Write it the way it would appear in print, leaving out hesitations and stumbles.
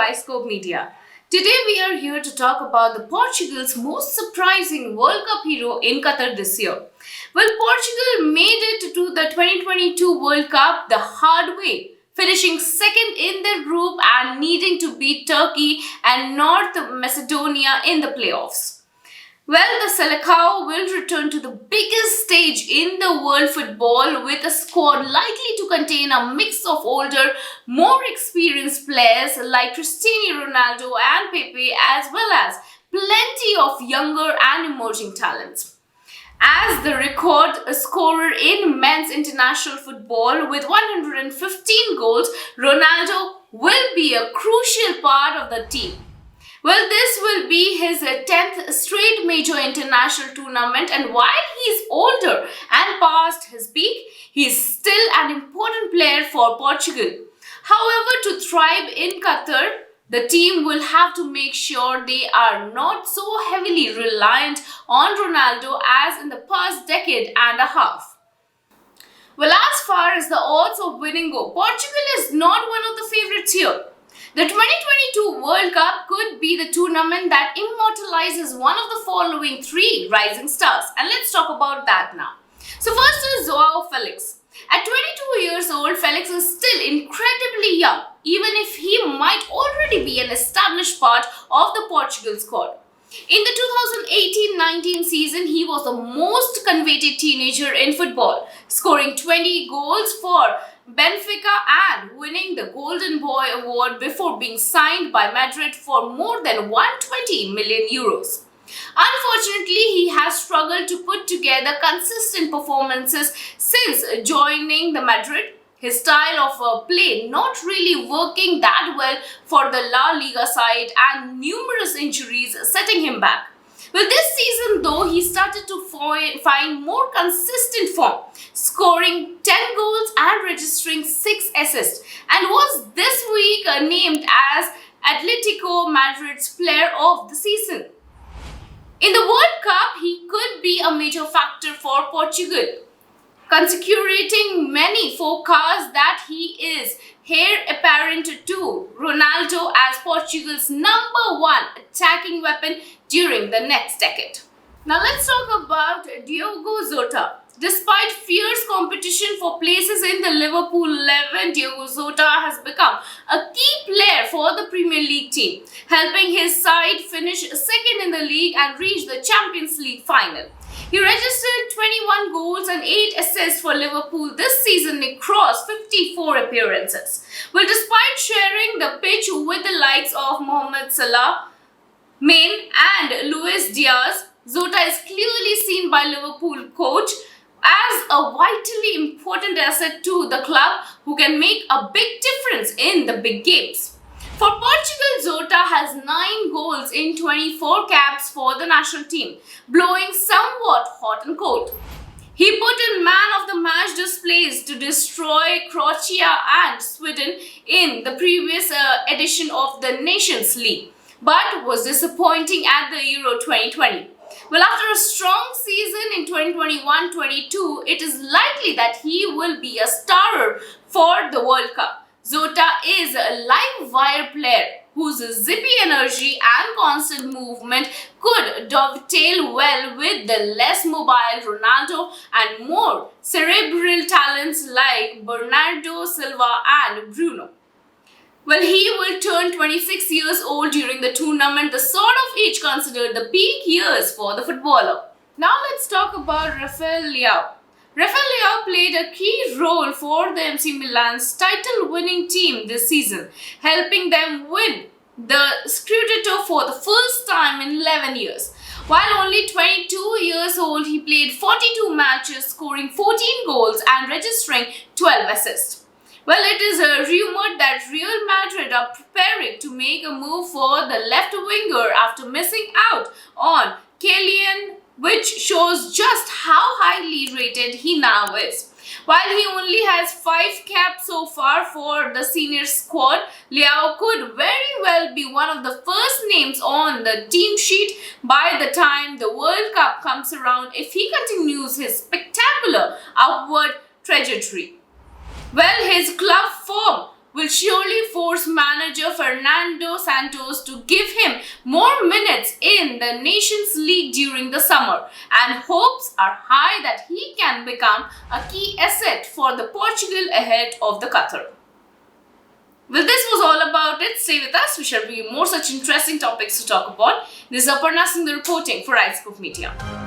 iScope Media. Today we are here to talk about the Portugal's most surprising World Cup hero in Qatar this year. Well, Portugal made it to the 2022 World Cup the hard way, finishing second in their group and needing to beat Turkey and North Macedonia in the playoffs. Well, the Seleção will return to the biggest stage in the world football with a squad likely to contain a mix of older, more experienced players like Cristiano Ronaldo and Pepe, as well as plenty of younger and emerging talents. As the record scorer in men's international football with 115 goals, Ronaldo will be a crucial part of the team. Well, this will be his 10th straight major international tournament, and while he's older and past his peak, he's still an important player for Portugal. However, to thrive in Qatar, the team will have to make sure they are not so heavily reliant on Ronaldo as in the past decade and a half. Well, as far as the odds of winning go, Portugal is not one of the favorites here. The 2022 World Cup could be the tournament that immortalizes one of the following three rising stars. And let's talk about that now. So first is João Felix. At 22 years old, Felix is still incredibly young, even if he might already be an established part of the Portugal squad. In the 2018-19 season, he was the most coveted teenager in football, scoring 20 goals for Benfica and winning the Golden Boy Award before being signed by Madrid for more than 120 million euros. Unfortunately, he has struggled to put together consistent performances since joining the Madrid. His style of play not really working that well for the La Liga side and numerous injuries setting him back. Well, this season though, he started to find more consistent form, scoring 10 goals and registering 6 assists, and was this week named as Atletico Madrid's Player of the Season. In the World Cup, he could be a major factor for Portugal, consecuting many forecasts that he is heir apparent to Ronaldo as Portugal's number one attacking weapon during the next decade. Now let's talk about Diogo Jota. Despite fierce competition for places in the Liverpool 11, Diogo Jota has become a key player for the Premier League team, helping his side finish second in the league and reach the Champions League final. He registered 21 goals and 8 assists for Liverpool this season across 54 appearances. Well, despite sharing the pitch with the likes of Mohamed Salah, Mane and Luis Diaz, Jota is clearly seen by Liverpool coach as a vitally important asset to the club who can make a big difference in the big games. For Portugal, Jota has 9 goals in 24 caps for the national team, blowing somewhat hot and cold. He put in man of the match displays to destroy Croatia and Sweden in the previous edition of the Nations League, but was disappointing at the Euro 2020. Well, after a strong season in 2021-22, it is likely that he will be a starter for the World Cup. Jota is a live wire player whose zippy energy and constant movement could dovetail well with the less mobile Ronaldo and more cerebral talents like Bernardo Silva and Bruno. Well, he will turn 26 years old during the tournament, the sort of age considered the peak years for the footballer. Now let's talk about Rafael Leão. Rafael Leão played a key role for the MC Milan's title-winning team this season, helping them win the Scudetto for the first time in 11 years. While only 22 years old, he played 42 matches, scoring 14 goals and registering 12 assists. Well, it is rumored that Real Madrid are preparing to make a move for the left winger after missing out on Kylian, which shows just how highly rated he now is. While he only has 5 caps so far for the senior squad, Leão could very well be one of the first names on the team sheet by the time the World Cup comes around if he continues his spectacular upward trajectory. Well, his club form will surely force manager Fernando Santos to give him more minutes in the Nations League during the summer, and hopes are high that he can become a key asset for the Portugal ahead of the Qatar. Well, this was all about it. Stay with us. We shall bring you more such interesting topics to talk about. This is Aparna Singh reporting for iScope Media.